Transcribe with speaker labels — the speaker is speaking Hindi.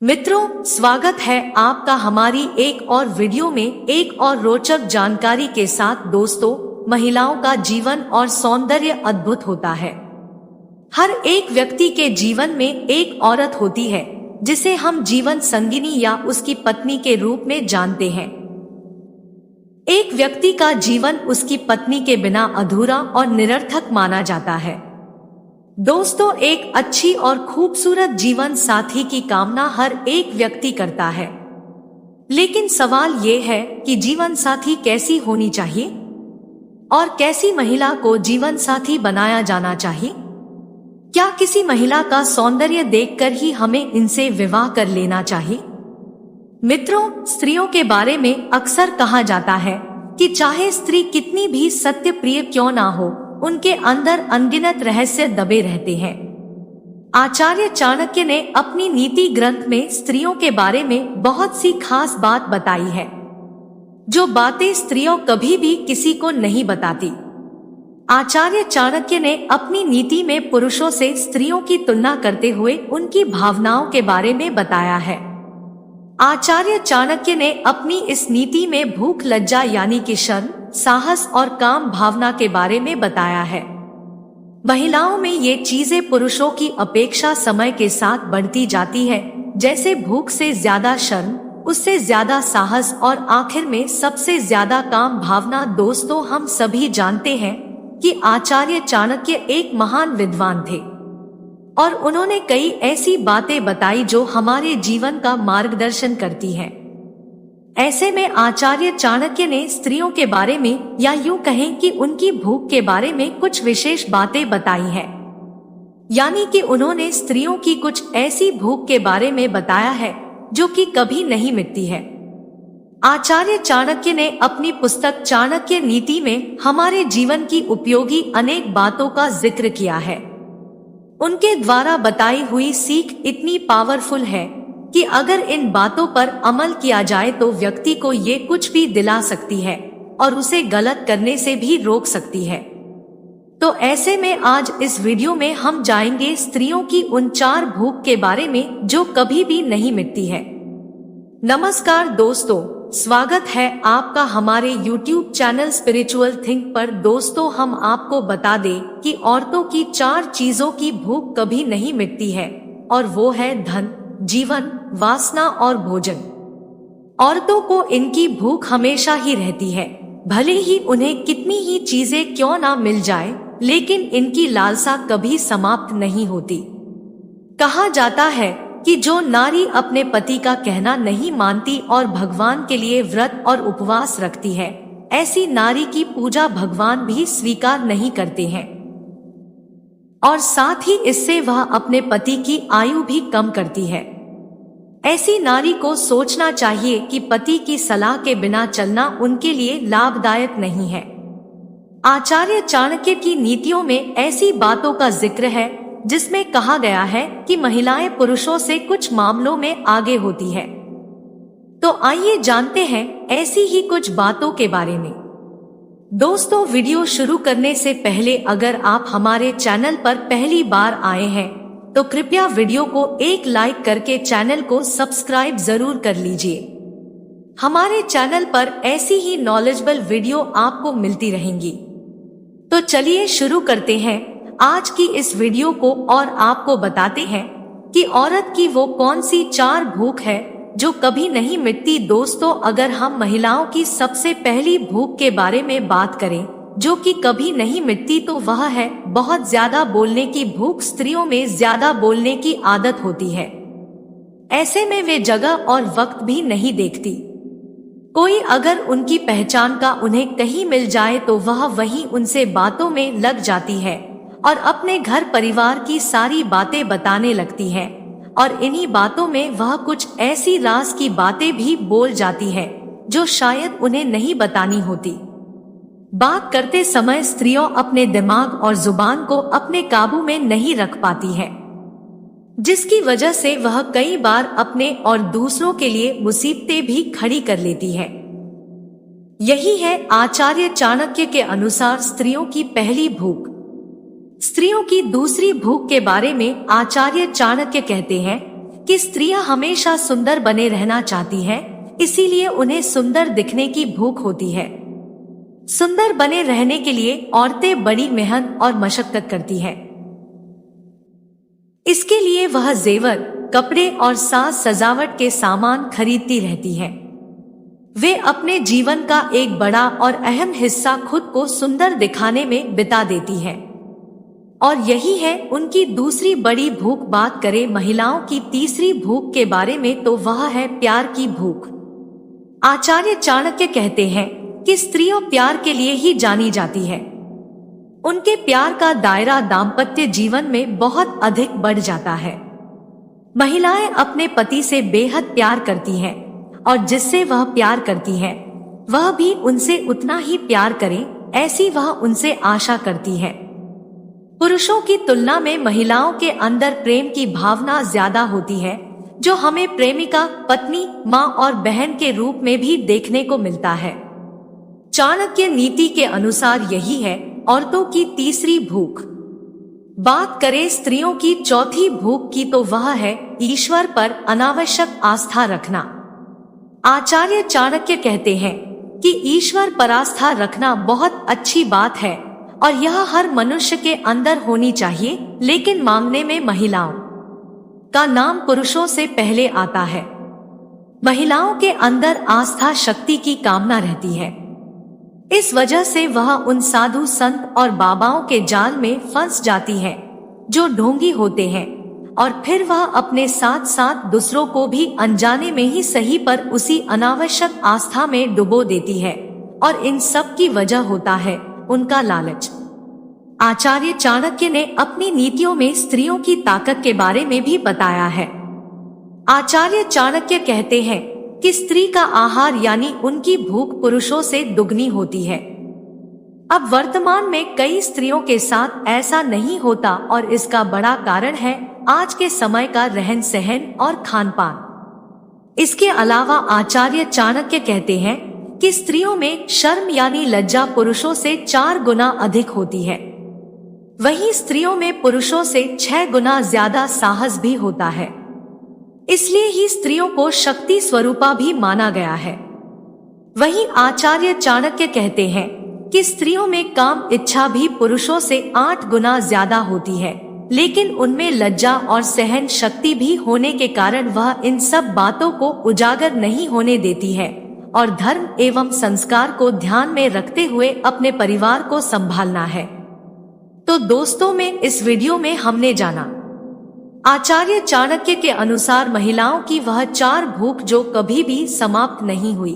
Speaker 1: मित्रों, स्वागत है आपका हमारी एक और वीडियो में एक और रोचक जानकारी के साथ। दोस्तों, महिलाओं का जीवन और सौंदर्य अद्भुत होता है। हर एक व्यक्ति के जीवन में एक औरत होती है जिसे हम जीवन संगिनी या उसकी पत्नी के रूप में जानते हैं। एक व्यक्ति का जीवन उसकी पत्नी के बिना अधूरा और निरर्थक माना जाता है। दोस्तों, एक अच्छी और खूबसूरत जीवन साथी की कामना हर एक व्यक्ति करता है, लेकिन सवाल ये है कि जीवन साथी कैसी होनी चाहिए और कैसी महिला को जीवन साथी बनाया जाना चाहिए। क्या किसी महिला का सौंदर्य देखकर ही हमें इनसे विवाह कर लेना चाहिए? मित्रों, स्त्रियों के बारे में अक्सर कहा जाता है कि चाहे स्त्री कितनी भी सत्य प्रिय क्यों ना हो, उनके अंदर अनगिनत रहस्य दबे रहते हैं। आचार्य चाणक्य ने अपनी नीति ग्रंथ में स्त्रियों के बारे में बहुत सी खास बात बताई है, जो बातें स्त्रियों कभी भी किसी को नहीं बताती। आचार्य चाणक्य ने अपनी नीति में पुरुषों से स्त्रियों की तुलना करते हुए उनकी भावनाओं के बारे में बताया है। आचार्य चाणक्य ने अपनी इस नीति में भूख लज्जा यानी कि शर्म, साहस और काम भावना के बारे में बताया है। महिलाओं में ये चीजें पुरुषों की अपेक्षा समय के साथ बढ़ती जाती है, जैसे भूख से ज्यादा शर्म, उससे ज्यादा साहस और आखिर में सबसे ज्यादा काम भावना। दोस्तों, हम सभी जानते हैं कि आचार्य चाणक्य एक महान विद्वान थे और उन्होंने कई ऐसी बातें बताई जो हमारे जीवन का मार्गदर्शन करती हैं। ऐसे में आचार्य चाणक्य ने स्त्रियों के बारे में, या यूं कहें कि उनकी भूख के बारे में कुछ विशेष बातें बताई हैं। यानी कि उन्होंने स्त्रियों की कुछ ऐसी भूख के बारे में बताया है जो कि कभी नहीं मिटती है। आचार्य चाणक्य ने अपनी पुस्तक चाणक्य नीति में हमारे जीवन की उपयोगी अनेक बातों का जिक्र किया है। उनके द्वारा बताई हुई सीख इतनी पावरफुल है कि अगर इन बातों पर अमल किया जाए तो व्यक्ति को ये कुछ भी दिला सकती है और उसे गलत करने से भी रोक सकती है। तो ऐसे में आज इस वीडियो में हम जाएंगे स्त्रियों की उन 4 भूख के बारे में जो कभी भी नहीं मिटती है। नमस्कार दोस्तों, स्वागत है आपका हमारे YouTube चैनल स्पिरिचुअल थिंक पर। दोस्तों, हम आपको बता दें कि औरतों की 4 चीजों की भूख कभी नहीं मिटती है, और वो है धन, जीवन, वासना और भोजन। औरतों को इनकी भूख हमेशा ही रहती है, भले ही उन्हें कितनी ही चीजें क्यों ना मिल जाए, लेकिन इनकी लालसा कभी समाप्त नहीं होती। कहा जाता है कि जो नारी अपने पति का कहना नहीं मानती और भगवान के लिए व्रत और उपवास रखती है, ऐसी नारी की पूजा भगवान भी स्वीकार नहीं करते हैं, और साथ ही इससे वह अपने पति की आयु भी कम करती है। ऐसी नारी को सोचना चाहिए कि पति की सलाह के बिना चलना उनके लिए लाभदायक नहीं है। आचार्य चाणक्य की नीतियों में ऐसी बातों का जिक्र है जिसमें कहा गया है कि महिलाएं पुरुषों से कुछ मामलों में आगे होती है। तो आइए जानते हैं ऐसी ही कुछ बातों के बारे में। दोस्तों, वीडियो शुरू करने से पहले अगर आप हमारे चैनल पर पहली बार आए हैं तो कृपया वीडियो को एक लाइक करके चैनल को सब्सक्राइब जरूर कर लीजिए। हमारे चैनल पर ऐसी ही नॉलेजेबल वीडियो आपको मिलती रहेंगी। तो चलिए शुरू करते हैं आज की इस वीडियो को और आपको बताते हैं कि औरत की वो कौन सी 4 भूख है जो कभी नहीं मिटती। दोस्तों, अगर हम महिलाओं की सबसे पहली भूख के बारे में बात करें जो कि कभी नहीं मिटती, तो वह है बहुत ज्यादा बोलने की भूख। स्त्रियों में ज्यादा बोलने की आदत होती है, ऐसे में वे जगह और वक्त भी नहीं देखती। कोई अगर उनकी पहचान का उन्हें कहीं मिल जाए तो वह वहीं उनसे बातों में लग जाती है और अपने घर परिवार की सारी बातें बताने लगती है, और इन्हीं बातों में वह कुछ ऐसी राज की बातें भी बोल जाती है जो शायद उन्हें नहीं बतानी होती। बात करते समय स्त्रियों अपने दिमाग और जुबान को अपने काबू में नहीं रख पाती है, जिसकी वजह से वह कई बार अपने और दूसरों के लिए मुसीबतें भी खड़ी कर लेती है। यही है आचार्य चाणक्य के अनुसार स्त्रियों की पहली भूख। स्त्रियों की दूसरी भूख के बारे में आचार्य चाणक्य कहते हैं कि स्त्रियां हमेशा सुंदर बने रहना चाहती हैं, इसीलिए उन्हें सुंदर दिखने की भूख होती है। सुंदर बने रहने के लिए औरतें बड़ी मेहनत और मशक्कत करती हैं। इसके लिए वह जेवर, कपड़े और साज सजावट के सामान खरीदती रहती हैं। वे अपने जीवन का एक बड़ा और अहम हिस्सा खुद को सुंदर दिखाने में बिता देती हैं। और यही है उनकी दूसरी बड़ी भूख। बात करें महिलाओं की तीसरी भूख के बारे में तो वह है प्यार की भूख। आचार्य चाणक्य कहते हैं कि स्त्रियों प्यार के लिए ही जानी जाती है। उनके प्यार का दायरा दाम्पत्य जीवन में बहुत अधिक बढ़ जाता है। महिलाएं अपने पति से बेहद प्यार करती हैं और जिससे वह प्यार करती हैं, वह भी उनसे उतना ही प्यार करे, ऐसी वह उनसे आशा करती है। पुरुषों की तुलना में महिलाओं के अंदर प्रेम की भावना ज्यादा होती है, जो हमें प्रेमिका, पत्नी, माँ और बहन के रूप में भी देखने को मिलता है। चाणक्य नीति के अनुसार यही है औरतों की तीसरी भूख। बात करें स्त्रियों की चौथी भूख की तो वह है ईश्वर पर अनावश्यक आस्था रखना। आचार्य चाणक्य कहते हैं कि ईश्वर पर आस्था रखना बहुत अच्छी बात है और यह हर मनुष्य के अंदर होनी चाहिए, लेकिन मांगने में महिलाओं का नाम पुरुषों से पहले आता है। महिलाओं के अंदर आस्था शक्ति की कामना रहती है। इस वजह से वह उन साधु संत और बाबाओं के जाल में फंस जाती है जो ढोंगी होते हैं, और फिर वह अपने साथ साथ दूसरों को भी अनजाने में ही सही पर उसी अनावश्यक आस्था में डुबो देती है। और इन सब की वजह होता है उनका लालच। आचार्य चाणक्य ने अपनी नीतियों में स्त्रियों की ताकत के बारे में भी बताया है। आचार्य चाणक्य कहते हैं कि स्त्री का आहार यानी उनकी भूख पुरुषों से दुगनी होती है। अब वर्तमान में कई स्त्रियों के साथ ऐसा नहीं होता और इसका बड़ा कारण है आज के समय का रहन सहन और खान पान। इसके अलावा आचार्य चाणक्य कहते हैं कि स्त्रियों में शर्म यानी लज्जा पुरुषों से 4 गुना अधिक होती है। वहीं स्त्रियों में पुरुषों से 6 गुना ज्यादा साहस भी होता है। इसलिए ही स्त्रियों को शक्ति स्वरूपा भी माना गया है। वहीं आचार्य चाणक्य कहते हैं कि स्त्रियों में काम इच्छा भी पुरुषों से 8 गुना ज्यादा होती है, लेकिन उनमें लज्जा और सहन शक्ति भी होने के कारण वह इन सब बातों को उजागर नहीं होने देती है और धर्म एवं संस्कार को ध्यान में रखते हुए अपने परिवार को संभालना है। तो दोस्तों में इस वीडियो में हमने जाना आचार्य चाणक्य के अनुसार महिलाओं की वह 4 भूख जो कभी भी समाप्त नहीं हुई।